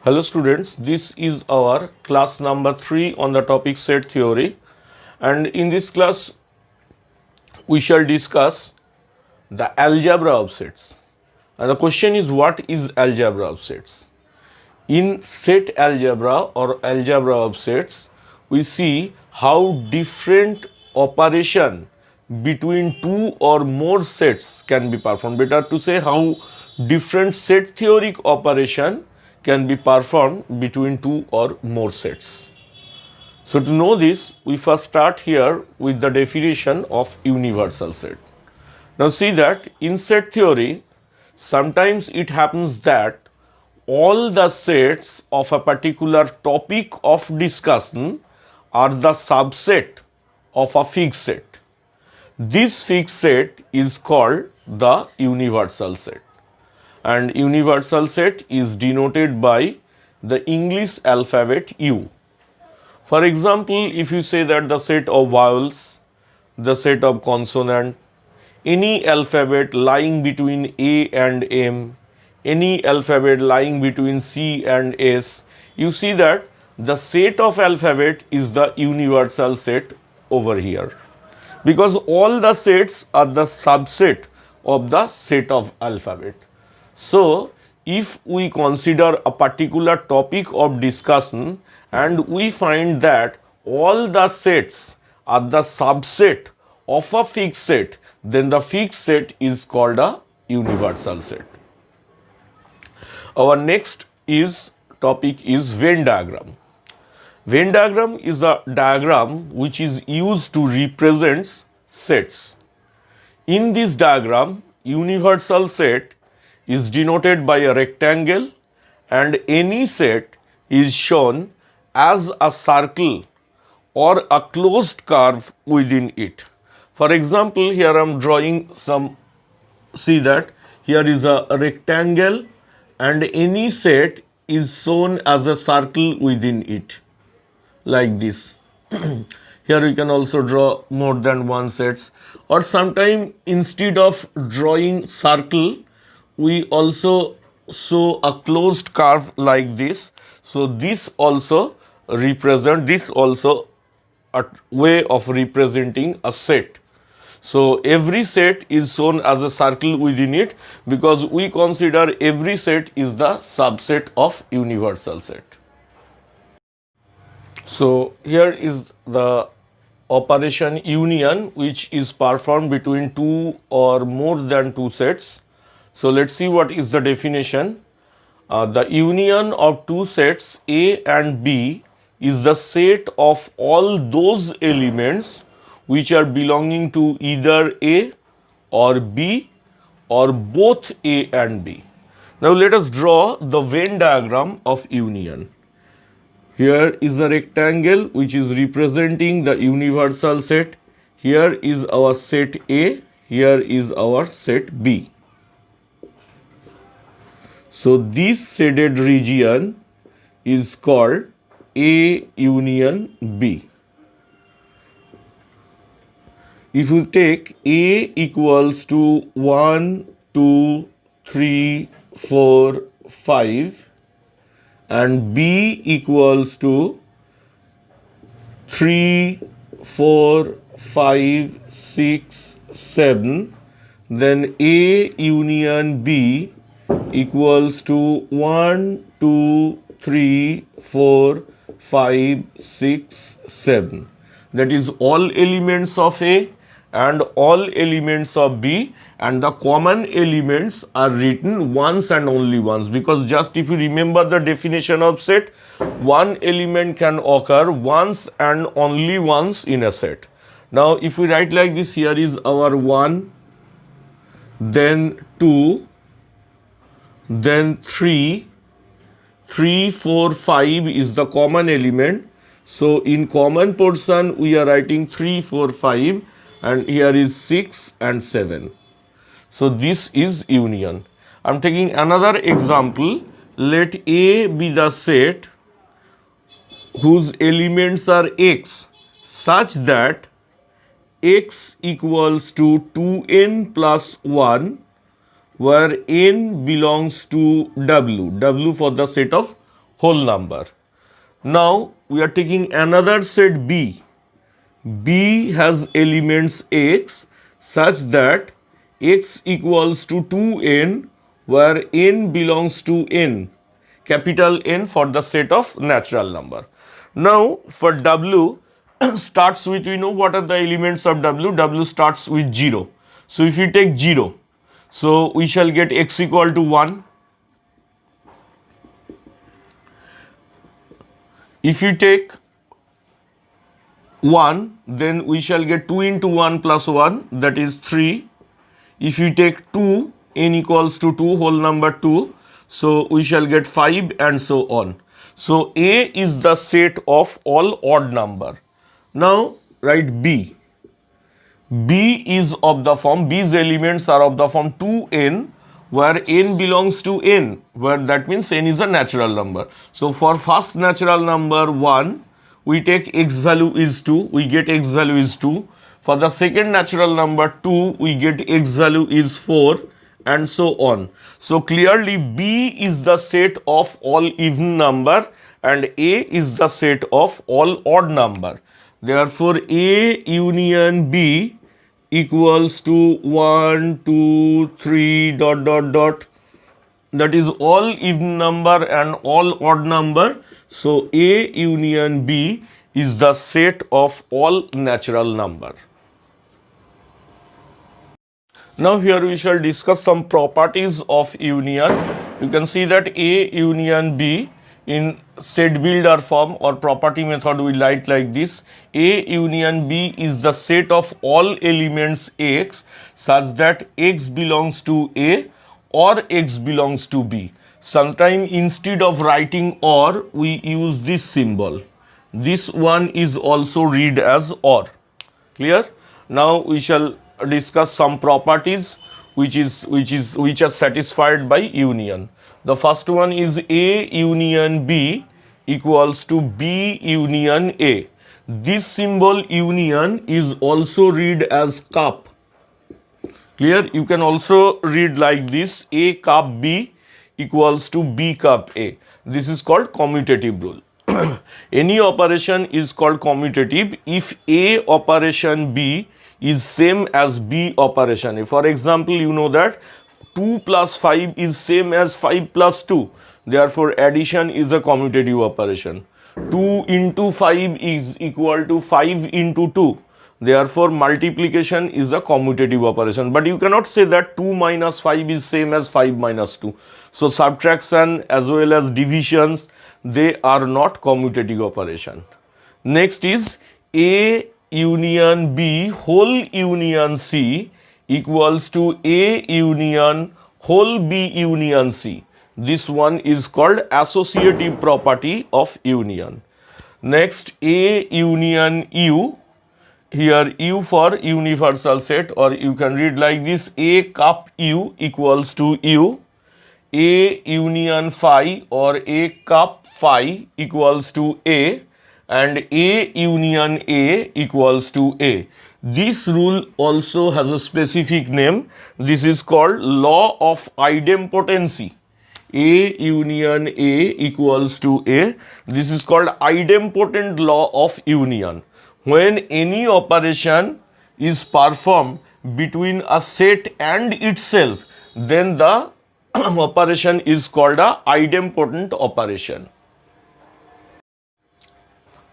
Hello students, this is our class number 3 on the topic set theory, and in this class we shall discuss the algebra of sets. And the question is, what is algebra of sets? In set algebra or algebra of sets, we see how different operation between two or more sets can be performed. Better to say how different set theoric operation can be performed between two or more sets. So to know this, we first start here with the definition of universal set. Now see that in set theory, sometimes it happens that all the sets of a particular topic of discussion are the subset of a fixed set. This fixed set is called the universal set, and universal set is denoted by the English alphabet U. For example, if you say that the set of vowels, the set of consonant, any alphabet lying between A and M, any alphabet lying between C and S, you see that the set of alphabet is the universal set over here, because all the sets are the subset of the set of alphabet. So, if we consider a particular topic of discussion and we find that all the sets are the subset of a fixed set, then the fixed set is called a universal set. Our next topic is Venn diagram. Venn diagram is a diagram which is used to represent sets. In this diagram, universal set is denoted by a rectangle and any set is shown as a circle or a closed curve within it. For example, here I am drawing see that here is a rectangle and any set is shown as a circle within it, like this. Here we can also draw more than one sets, or sometime instead of drawing circle, we also show a closed curve like this. So this also a way of representing a set. So every set is shown as a circle within it because we consider every set is the subset of universal set. So here is the operation union, which is performed between two or more than two sets. So let's see what is the definition. The union of two sets A and B is the set of all those elements which are belonging to either A or B or both A and B. Now let us draw the Venn diagram of union. Here is a rectangle which is representing the universal set. Here is our set A, here is our set B. So this shaded region is called A union B. If you take A equals to 1, 2, 3, 4, 5 and B equals to 3, 4, 5, 6, 7, then A union B equals to 1, 2, 3, 4, 5, 6, 7. That is all elements of A and all elements of B, and the common elements are written once and only once, because just if you remember the definition of set, one element can occur once and only once in a set. Now if we write like this, here is our 1, then 2, then 3, 4, 5 is the common element. So in common portion we are writing 3, 4, 5, and here is 6 and 7. So this is union. I am taking another example. Let A be the set whose elements are X such that X equals to 2n plus 1, where n belongs to W for the set of whole number. Now we are taking another set B. B has elements x such that x equals to 2n, where n belongs to n, capital N for the set of natural number. Now for W starts with, we know what are the elements of W. W starts with 0. So if you take 0, so we shall get x equal to 1. If you take 1, then we shall get 2 into 1 plus 1, that is 3. If you take 2, n equals to 2, whole number 2, so we shall get 5 and so on. So A is the set of all odd number. Now write B. B is of the form, B's elements are of the form 2n, where n belongs to n, where that means n is a natural number. So for first natural number 1, we take x value is 2, we get x value is 2. For the second natural number 2, we get x value is 4 and so on. So clearly B is the set of all even number and A is the set of all odd number. Therefore A union B equals to 1, 2, 3 dot dot dot, that is all even number and all odd number. So A union B is the set of all natural number. Now here we shall discuss some properties of union. You can see that A union B in set builder form or property method we write like this. A union B is the set of all elements X such that X belongs to A or X belongs to B. Sometimes instead of writing OR, we use this symbol. This one is also read as OR. Clear? Now we shall discuss some properties which are satisfied by union. The first one is A union B equals to B union A. This symbol union is also read as cup. Clear? You can also read like this: A cup B equals to B cup A. This is called commutative rule. Any operation is called commutative if A operation B is same as B operation A. For example, you know that 2 plus 5 is same as 5 plus 2. Therefore, addition is a commutative operation. 2 into 5 is equal to 5 into 2. Therefore, multiplication is a commutative operation. But you cannot say that 2 minus 5 is same as 5 minus 2. So, subtraction as well as divisions, they are not commutative operation. Next is A union B whole union C equals to A union whole B union C. This one is called associative property of union. Next, A union U. Here U for universal set, or you can read like this: A cup U equals to U. A union phi or A cup phi equals to A, and A union A equals to A. This rule also has a specific name. This is called law of idempotency. A union A equals to A. This is called idempotent law of union. When any operation is performed between a set and itself, then the operation is called a idempotent operation.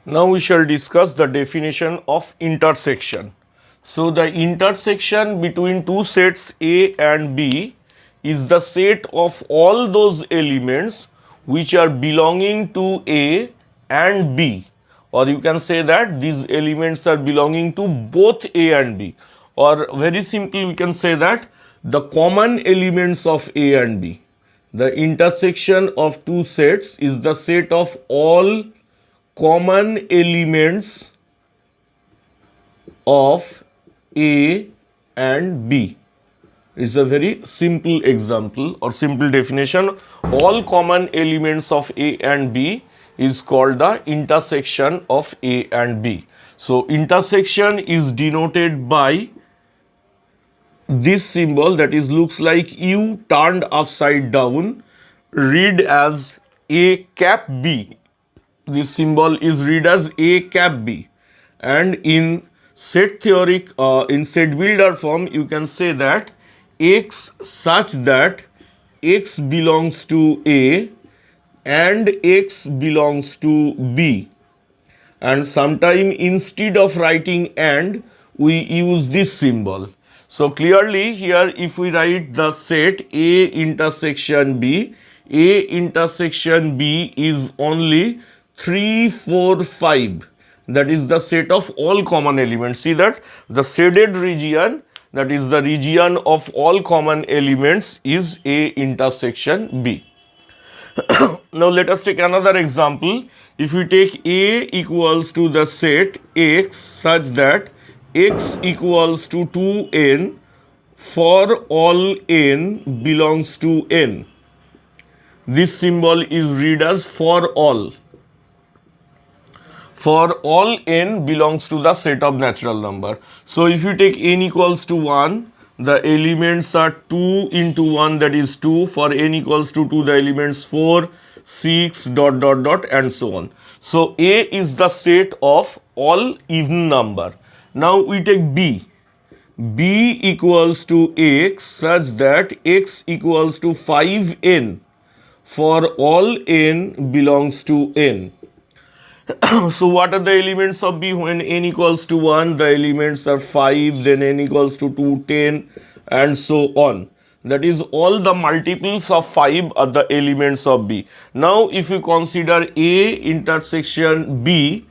Now we shall discuss the definition of intersection. So the intersection between two sets A and B is the set of all those elements which are belonging to A and B, or you can say that these elements are belonging to both A and B, or very simply we can say that the common elements of A and B. The intersection of two sets is the set of all common elements of A and B. Is a very simple example or simple definition. All common elements of A and B is called the intersection of A and B. So intersection is denoted by this symbol, that is looks like U turned upside down, read as A cap B. This symbol is read as A cap B. And in set theoric, in set builder form, you can say that X such that X belongs to A and X belongs to B. And sometime instead of writing and, we use this symbol. So clearly here if we write the set A intersection B, A intersection B is only 3, 4, 5. That is the set of all common elements. See that the shaded region, that is the region of all common elements, is A intersection B. Now let us take another example. If we take A equals to the set X such that X equals to 2n for all n belongs to n. This symbol is read as for all. For all n belongs to the set of natural number. So if you take n equals to 1, the elements are 2 into 1, that is 2. For n equals to 2, the elements 4, 6, dot dot dot and so on. So A is the set of all even number. Now we take B. B equals to X such that X equals to 5n for all n belongs to n. So what are the elements of B? When n equals to 1, the elements are 5, then n equals to 2, 10 and so on. That is all the multiples of 5 are the elements of B. Now if you consider A intersection B,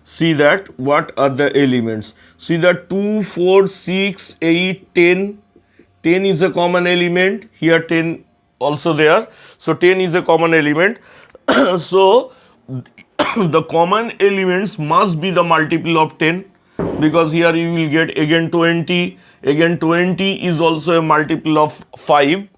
see that what are the elements. See that 2, 4, 6, 8, 10. 10 is a common element. Here 10 also there. So 10 is a common element. So the common elements must be the multiple of 10, because here you will get again 20. Again 20 is also a multiple of 5.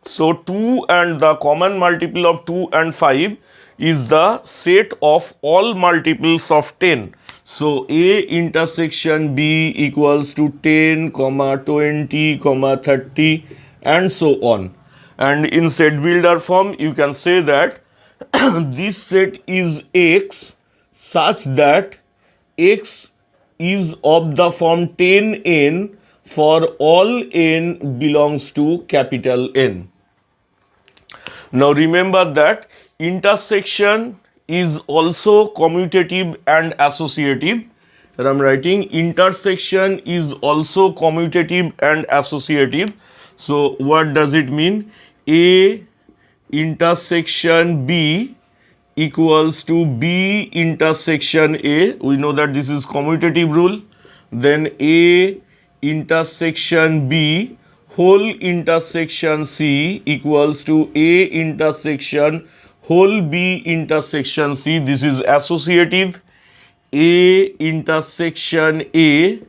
So 2 and the common multiple of 2 and 5 is the set of all multiples of 10. So A intersection B equals to 10, 20, 30 and so on. And in set builder form you can say that this set is X such that X is of the form 10n for all n belongs to capital N. Now remember that intersection is also commutative and associative. Here I am writing intersection is also commutative and associative. So what does it mean? A intersection B equals to B intersection A. We know that this is commutative rule. Then A intersection B whole intersection C equals to A intersection whole B intersection C. This is associative. A intersection A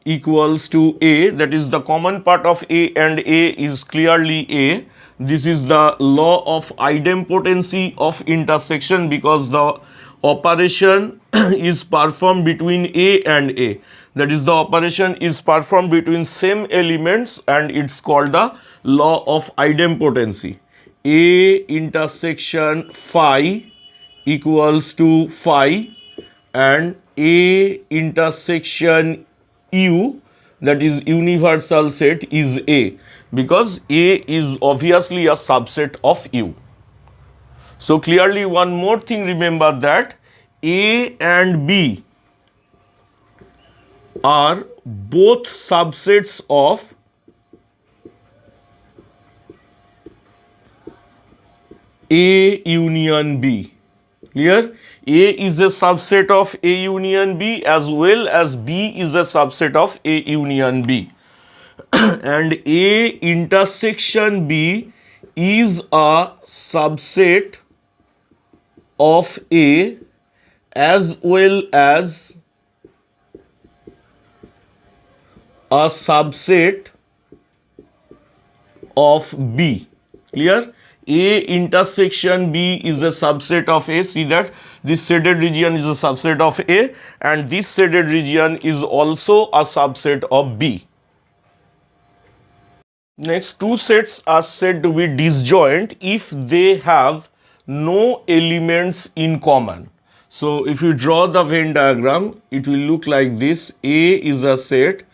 equals to A, that is the common part of A and A is clearly A. This is the law of idempotency of intersection, because the operation is performed between A and A. That is, the operation is performed between same elements and it's called the law of idempotency. A intersection phi equals to phi and A intersection U, that is universal set, is A, because A is obviously a subset of U. So clearly one more thing, remember that A and B are both subsets of A union B. Clear? A is a subset of A union B as well as B is a subset of A union B. And A intersection B is a subset of A as well as a subset of B. Clear? A intersection B is a subset of A. See that this shaded region is a subset of A and this shaded region is also a subset of B. Next, two sets are said to be disjoint if they have no elements in common. So if you draw the Venn diagram, it will look like this. A is a set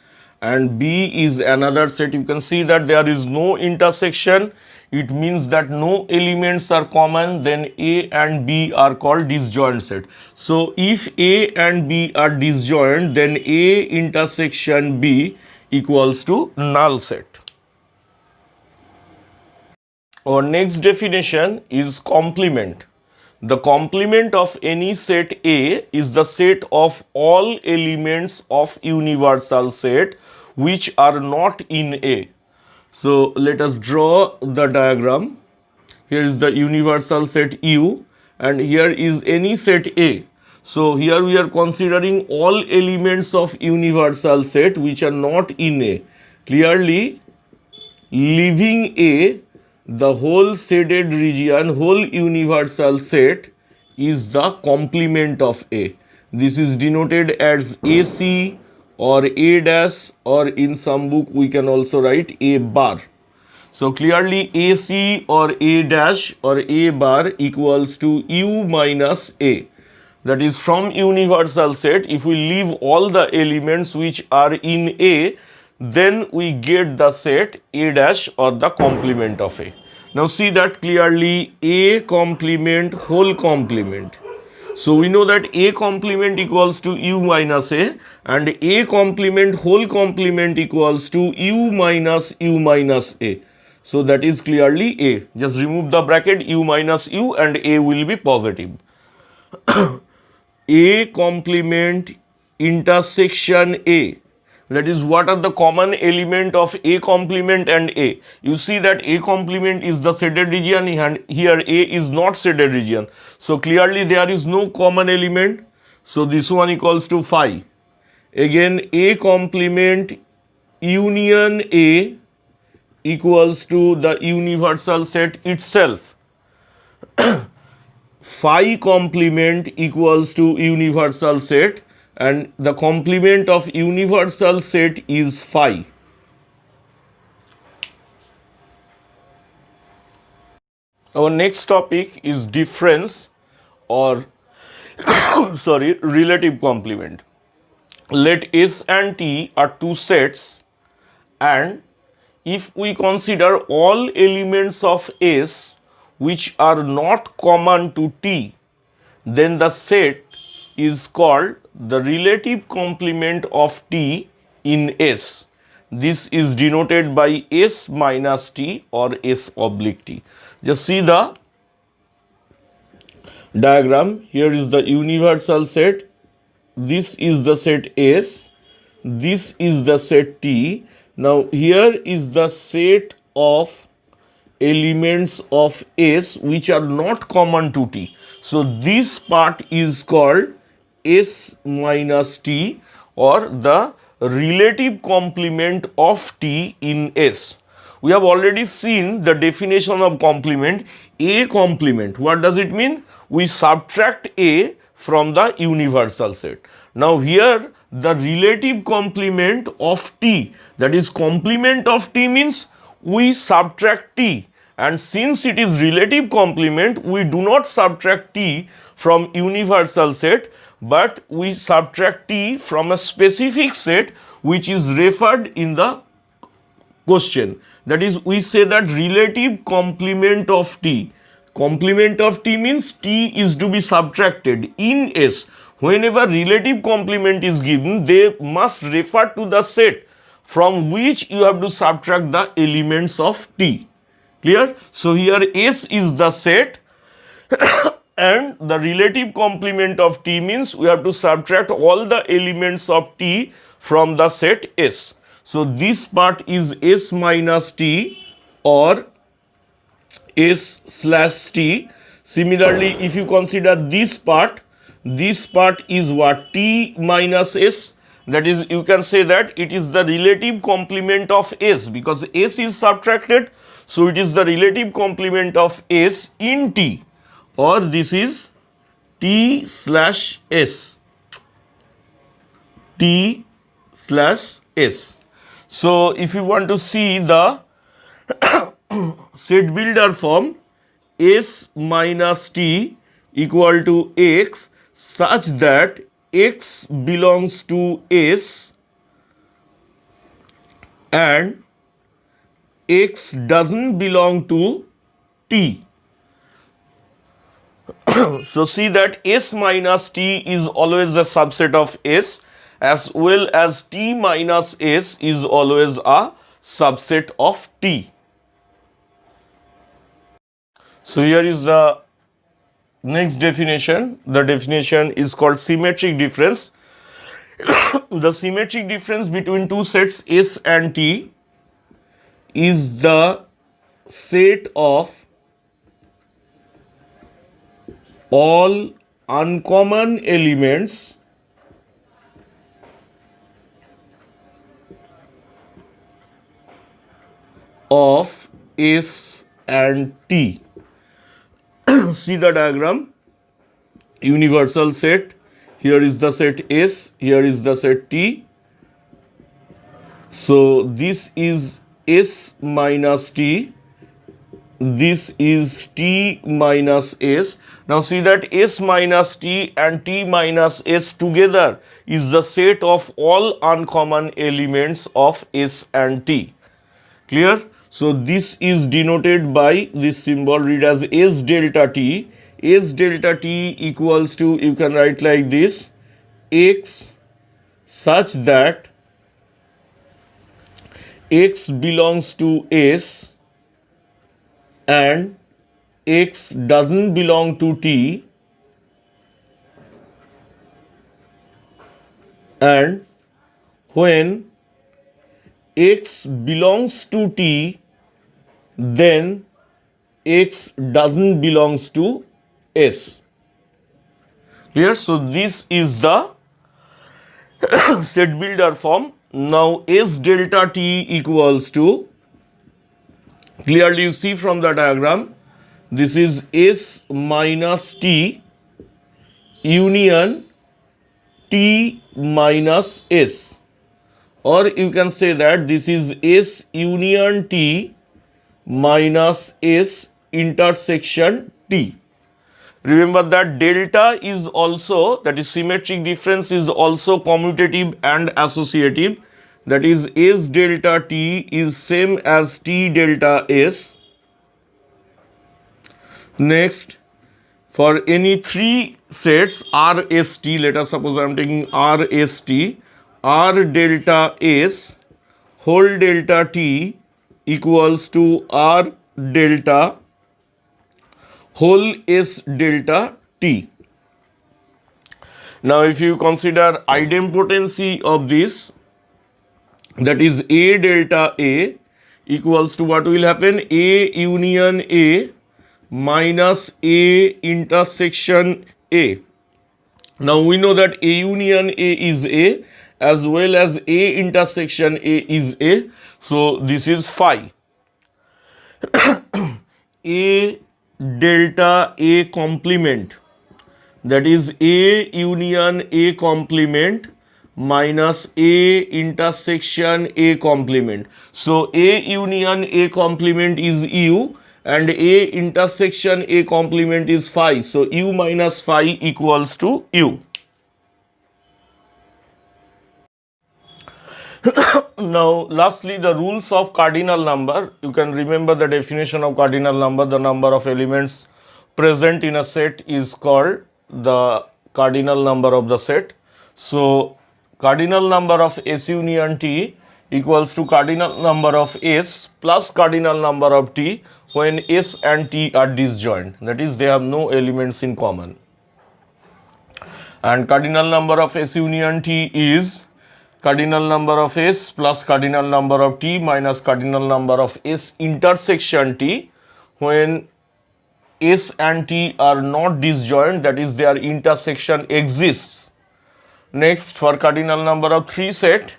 and B is another set. You can see that there is no intersection. It means that no elements are common. Then A and B are called disjoint set. So if A and B are disjoint, then A intersection B equals to null set. Our next definition is complement. The complement of any set A is the set of all elements of universal set which are not in A. So let us draw the diagram. Here is the universal set U and here is any set A. So here we are considering all elements of universal set which are not in A. Clearly, leaving A, the whole shaded region, whole universal set is the complement of A. This is denoted as AC or A dash, or in some book we can also write A bar. So clearly AC or A dash or A bar equals to U minus A. That is, from universal set, if we leave all the elements which are in A, then we get the set A dash or the complement of A. Now see that clearly, A complement whole complement. So we know that A complement equals to U minus A and A complement whole complement equals to U minus A. So that is clearly A. Just remove the bracket U minus U and A will be positive. A complement intersection A. That is, what are the common element of A complement and A? You see that A complement is the shaded region and here A is not shaded region. So clearly there is no common element. So this one equals to phi. Again, A complement union A equals to the universal set itself. Phi complement equals to universal set and the complement of universal set is phi. Our next topic is difference or relative complement. Let S and T are two sets, and if we consider all elements of S which are not common to T, then the set is called the relative complement of T in S. This is denoted by S minus T or S oblique T. Just see the diagram. Here is the universal set. This is the set S. This is the set T. Now here is the set of elements of S which are not common to T. So this part is called S minus T or the relative complement of T in S. We have already seen the definition of complement. A complement, what does it mean? We subtract A from the universal set. Now here the relative complement of T, that is complement of T means we subtract T, and since it is relative complement, we do not subtract T from universal set, but we subtract T from a specific set which is referred in the question. That is, we say that relative complement of T. Complement of T means T is to be subtracted in S. Whenever relative complement is given, they must refer to the set from which you have to subtract the elements of T. Clear? So here S is the set and the relative complement of T means we have to subtract all the elements of T from the set S. So this part is S minus T or S slash T. Similarly, if you consider this part is what? T minus S. That is, you can say that it is the relative complement of S because S is subtracted. So it is the relative complement of S in T, or this is T slash S. T slash S. So if you want to see the set builder form, S minus T equal to X such that X belongs to S and X doesn't belong to T. So see that S minus T is always a subset of S, as well as T minus S is always a subset of T. So here is the next definition. The definition is called symmetric difference. The symmetric difference between two sets S and T is the set of all uncommon elements of S and T. See the diagram. Universal set. Here is the set S, here is the set T. So this is S minus T, this is T minus S. Now see that S minus T and T minus S together is the set of all uncommon elements of S and T. Clear? So this is denoted by this symbol, read as S delta T. S delta T equals to, you can write like this, X such that X belongs to S and X doesn't belong to T, and when X belongs to T, then X doesn't belongs to S. Clear? So this is the set builder form. Now S delta T equals to, clearly you see from the diagram, this is S minus T union T minus S, or you can say that this is S union T minus S intersection T. Remember that delta is also, that is symmetric difference, is also commutative and associative. That is S delta T is same as T delta S. Next, for any three sets RST, let us suppose I am taking RST, R delta S whole delta T equals to R delta whole S delta T. Now if you consider idempotency of this, that is A delta A equals to, what will happen, A union A minus A intersection A. Now we know that A union A is A as well as A intersection A is A. So this is phi. A delta A complement, that is A union A complement minus A intersection A complement. So A union A complement is U and A intersection A complement is phi. So U minus phi equals to U. Now lastly, the rules of cardinal number. You can remember the definition of cardinal number. The number of elements present in a set is called the cardinal number of the set. So cardinal number of S union T equals to cardinal number of S plus cardinal number of T when S and T are disjoint, that is they have no elements in common. And cardinal number of S union T is cardinal number of S plus cardinal number of T minus cardinal number of S intersection T when S and T are not disjoint, that is their intersection exists. Next, for cardinal number of 3 set,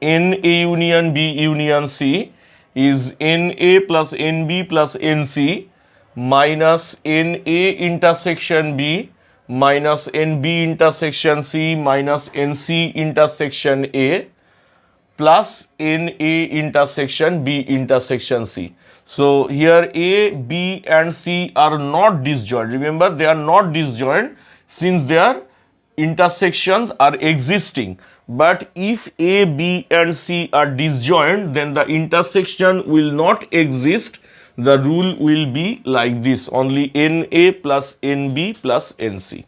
N A union B union C is N A plus N B plus N C minus N A intersection B minus N B intersection C minus N C intersection A plus NA intersection B intersection C. So here A, B and C are not disjoint. Remember, they are not disjoint since their intersections are existing. But if A, B and C are disjoint, then the intersection will not exist. The rule will be like this, only NA plus NB plus NC.